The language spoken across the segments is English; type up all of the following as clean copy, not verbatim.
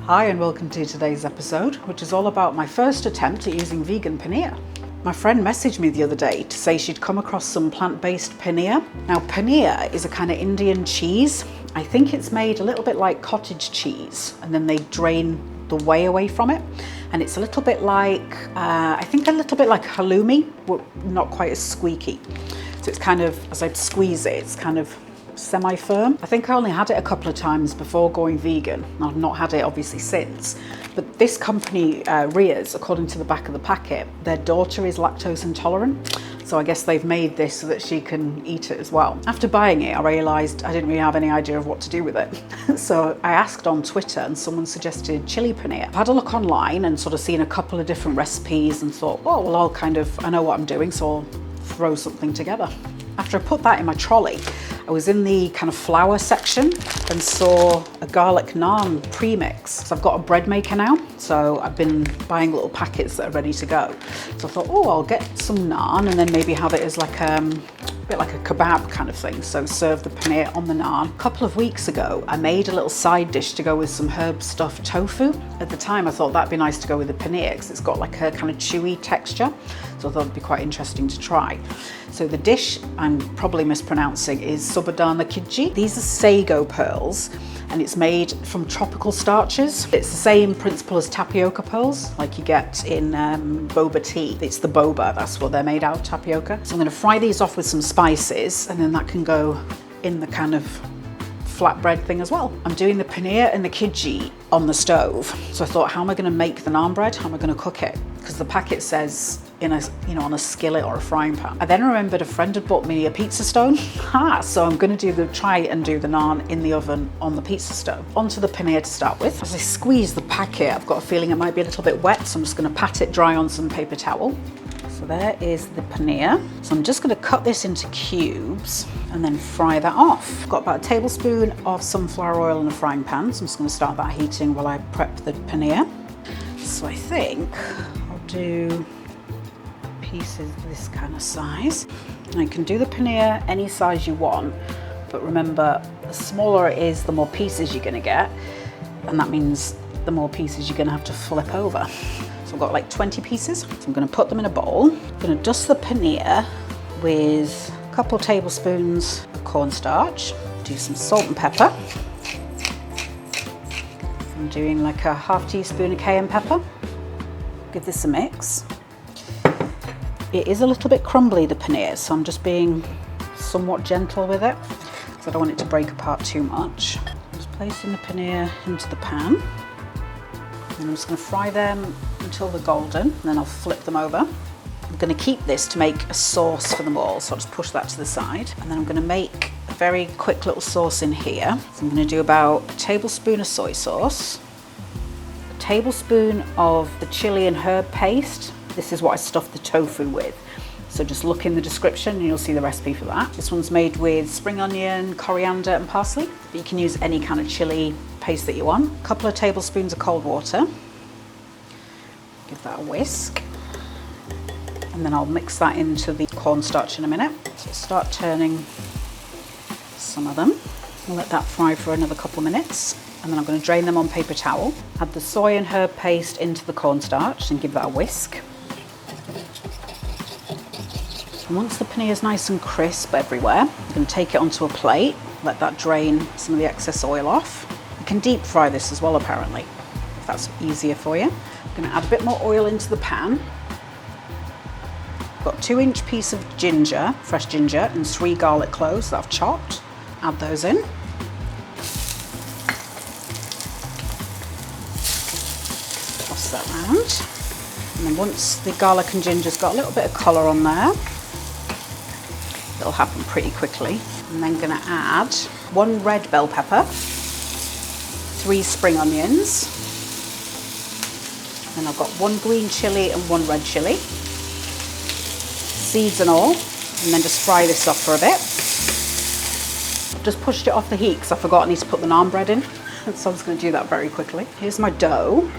Hi and welcome to today's episode, which is all about my first attempt at using vegan paneer. My friend messaged me the other day to say she'd come across some plant-based paneer. Now paneer is a kind of Indian cheese. I think it's made a little bit like cottage cheese and then they drain the whey away from it. And it's a little bit like, I think a little bit like halloumi, but not quite as squeaky. So it's kind of, as I squeeze it, it's kind of semi-firm. I think I only had it a couple of times before going vegan. I've not had it obviously since. But this company, Ria's, according to the back of the packet, their daughter is lactose intolerant. So I guess they've made this so that she can eat it as well. After buying it, I realised I didn't really have any idea of what to do with it. So I asked on Twitter and someone suggested chili paneer. I've had a look online and sort of seen a couple of different recipes and thought, oh, well, I know what I'm doing, so I'll throw something together. After I put that in my trolley, I was in the kind of flour section and saw a garlic naan premix. So I've got a bread maker now, so I've been buying little packets that are ready to go. So I thought, oh, I'll get some naan and then maybe have it as like a bit like a kebab kind of thing. So serve the paneer on the naan. A couple of weeks ago, I made a little side dish to go with some herb stuffed tofu. At the time, I thought that'd be nice to go with the paneer because it's got like a kind of chewy texture. So I thought it'd be quite interesting to try. So the dish I'm probably mispronouncing is sabudana khijji. These are sago pearls and it's made from tropical starches. It's the same principle as tapioca pearls like you get in boba tea. It's the boba, that's what they're made out of, tapioca. So I'm going to fry these off with some spices and then that can go in the kind of flatbread thing as well. I'm doing the paneer and the khijji on the stove. So I thought, how am I going to make the naan bread? How am I going to cook it? Because the packet says in a, on a skillet or a frying pan. I then remembered a friend had bought me a pizza stone. So I'm going to try and do the naan in the oven on the pizza stone. Onto the paneer to start with. As I squeeze the packet, I've got a feeling it might be a little bit wet, so I'm just going to pat it dry on some paper towel. So there is the paneer. So I'm just going to cut this into cubes and then fry that off. I've got about a tablespoon of sunflower oil in a frying pan, so I'm just going to start that heating while I prep the paneer. So I think I'll do pieces this kind of size. Now you can do the paneer any size you want, but remember, the smaller it is, the more pieces you're going to get, and that means the more pieces you're going to have to flip over. So I've got like 20 pieces. So I'm going to put them in a bowl. I'm going to dust the paneer with a couple tablespoons of cornstarch. Do some salt and pepper. I'm doing like a half teaspoon of cayenne pepper. Give this a mix. It is a little bit crumbly, the paneer, so I'm just being somewhat gentle with it because I don't want it to break apart too much. Just placing the paneer into the pan. And I'm just going to fry them until they're golden, and then I'll flip them over. I'm going to keep this to make a sauce for them all, so I'll just push that to the side. And then I'm going to make a very quick little sauce in here. So I'm going to do about a tablespoon of soy sauce, a tablespoon of the chili and herb paste. This is what I stuffed the tofu with. So just look in the description and you'll see the recipe for that. This one's made with spring onion, coriander and parsley. But you can use any kind of chili paste that you want. A couple of tablespoons of cold water. Give that a whisk. And then I'll mix that into the cornstarch in a minute. So start turning some of them. I'll let that fry for another couple of minutes. And then I'm going to drain them on paper towel. Add the soy and herb paste into the cornstarch and give that a whisk. And once the paneer is nice and crisp everywhere, I'm going to take it onto a plate, let that drain some of the excess oil off. You can deep fry this as well apparently, if that's easier for you. I'm going to add a bit more oil into the pan. I've got a 2-inch piece of ginger, fresh ginger, and 3 garlic cloves that I've chopped. Add those in. Toss that round. And then once the garlic and ginger's got a little bit of colour on there, it'll happen pretty quickly. I'm then going to add 1 red bell pepper, 3 spring onions, and I've got 1 green chilli and 1 red chilli, seeds and all, and then just fry this up for a bit. I've just pushed it off the heat because I forgot I need to put the naan bread in, so I'm just going to do that very quickly. Here's my dough.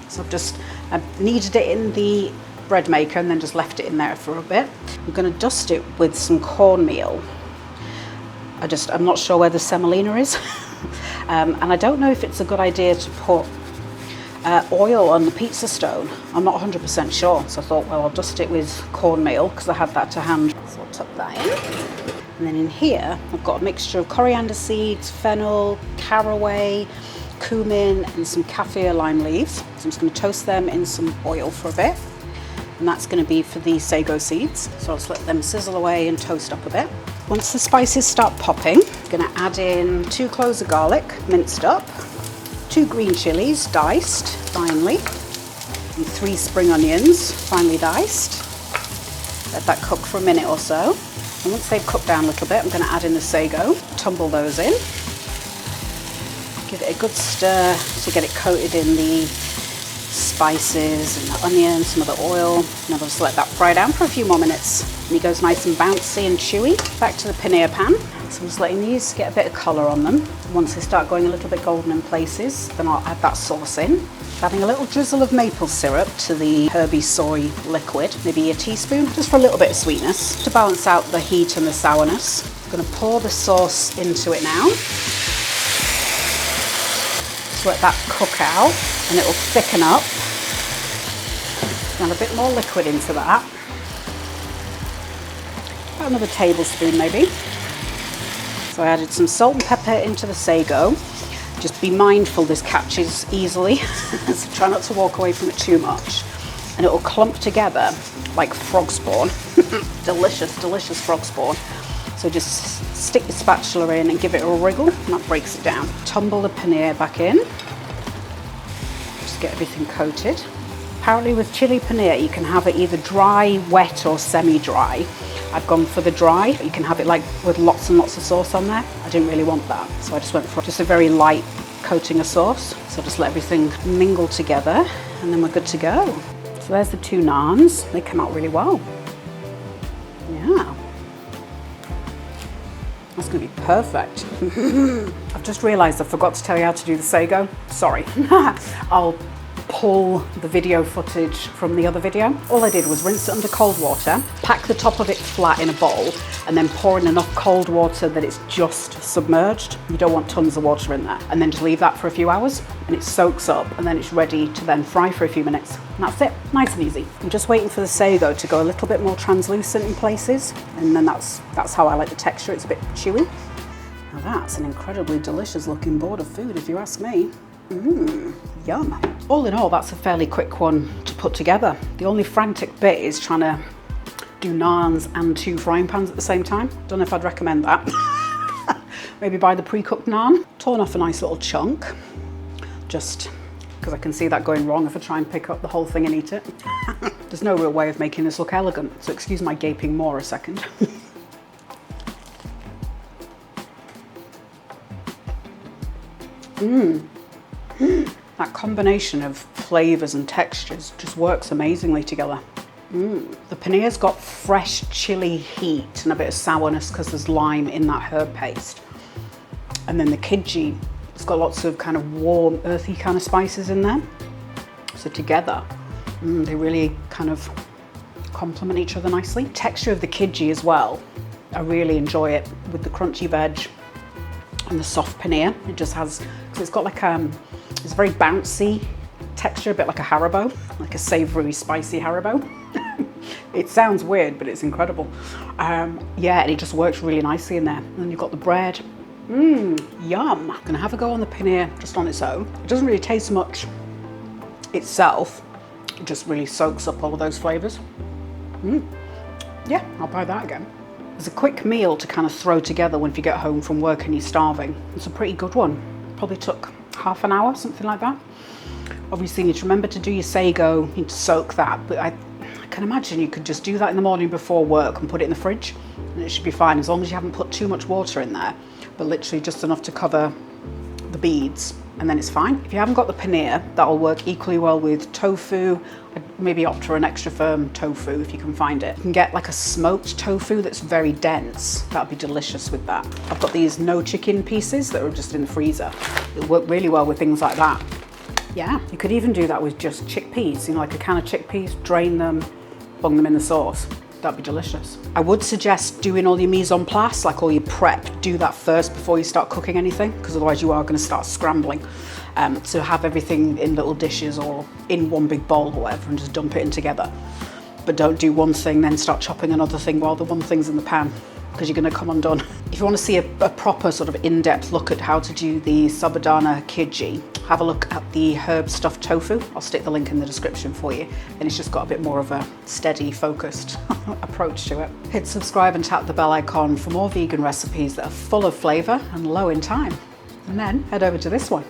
So I've kneaded it in the bread maker and then just left it in there for a bit. I'm going to dust it with some cornmeal. I'm not sure where the semolina is. And I don't know if it's a good idea to put oil on the pizza stone. I'm not 100% sure, so I thought, well, I'll dust it with cornmeal because I had that to hand. So I'll tuck that in. And then in here, I've got a mixture of coriander seeds, fennel, caraway, cumin, and some kaffir lime leaves. So I'm just going to toast them in some oil for a bit. And that's going to be for the sago seeds. So I'll just let them sizzle away and toast up a bit. Once the spices start popping, I'm going to add in 2 cloves of garlic, minced up, 2 green chilies, diced finely, and 3 spring onions, finely diced. Let that cook for a minute or so. And once they've cooked down a little bit, I'm going to add in the sago, tumble those in. Give it a good stir to get it coated in the spices and the onions, some of the oil. And I'll just let that fry down for a few more minutes. And it goes nice and bouncy and chewy. Back to the paneer pan. So I'm just letting these get a bit of colour on them. Once they start going a little bit golden in places, then I'll add that sauce in. Adding a little drizzle of maple syrup to the herby soy liquid, maybe a teaspoon, just for a little bit of sweetness to balance out the heat and the sourness. I'm going to pour the sauce into it now. Just let that cook out and it will thicken up. Add a bit more liquid into that. About another tablespoon maybe. So I added some salt and pepper into the sago. Just be mindful this catches easily, so try not to walk away from it too much. And it will clump together like frog spawn. Delicious, delicious frog spawn. So just stick your spatula in and give it a wriggle, and that breaks it down. Tumble the paneer back in. Just get everything coated. Apparently with chili paneer, you can have it either dry, wet, or semi-dry. I've gone for the dry. You can have it like with lots and lots of sauce on there. I didn't really want that, so I just went for just a very light coating of sauce. So just let everything mingle together, and then we're good to go. So there's the 2 naans. They come out really well. Yeah. That's gonna be perfect. I've just realized I forgot to tell you how to do the sago. Sorry. I'll pull the video footage from the other video. All I did was rinse it under cold water, pack the top of it flat in a bowl, and then pour in enough cold water that it's just submerged. You don't want tons of water in there. And then just leave that for a few hours and it soaks up, and then it's ready to then fry for a few minutes. And that's it, nice and easy. I'm just waiting for the sago to go a little bit more translucent in places, and then that's how I like the texture. It's a bit chewy. Now that's an incredibly delicious looking board of food if you ask me. Yum. All in all, that's a fairly quick one to put together. The only frantic bit is trying to do naans and 2 frying pans at the same time. Don't know if I'd recommend that. Maybe buy the pre-cooked naan. Torn off a nice little chunk, just because I can see that going wrong if I try and pick up the whole thing and eat it. There's no real way of making this look elegant, so excuse my gaping maw a second. That combination of flavours and textures just works amazingly together. The paneer's got fresh chili heat and a bit of sourness because there's lime in that herb paste. And then the kijji, it's got lots of kind of warm, earthy kind of spices in there. So together, they really kind of complement each other nicely. Texture of the kijji as well. I really enjoy it with the crunchy veg and the soft paneer. It just has, because it's got like it's very bouncy texture, a bit like a Haribo, like a savoury, spicy Haribo. It sounds weird, but it's incredible. Yeah, and it just works really nicely in there. And then you've got the bread. Yum. I'm gonna have a go on the paneer just on its own. It doesn't really taste much itself. It just really soaks up all of those flavours. Yeah, I'll buy that again. It's a quick meal to kind of throw together when you get home from work and you're starving. It's a pretty good one. Probably took half an hour, something like that. Obviously you need to remember to do your sago, you need to soak that, but I can imagine you could just do that in the morning before work and put it in the fridge and it should be fine, as long as you haven't put too much water in there, but literally just enough to cover the beads, and then it's fine. If you haven't got the paneer, that'll work equally well with tofu. I'd maybe opt for an extra firm tofu if you can find it. You can get like a smoked tofu that's very dense. That'd be delicious with that. I've got these no chicken pieces that are just in the freezer. It'll work really well with things like that. Yeah, you could even do that with just chickpeas, you know, like a can of chickpeas, drain them, bung them in the sauce. That'd be delicious. I would suggest doing all your mise en place, like all your prep, do that first before you start cooking anything, because otherwise you are going to start scrambling. So have everything in little dishes or in one big bowl or whatever and just dump it in together. But don't do one thing, then start chopping another thing while the one thing's in the pan, because you're going to come undone. If you want to see a proper sort of in-depth look at how to do the sabudana khirji, have a look at the herb stuffed tofu. I'll stick the link in the description for you. And it's just got a bit more of a steady, focused approach to it. Hit subscribe and tap the bell icon for more vegan recipes that are full of flavour and low in time. And then head over to this one.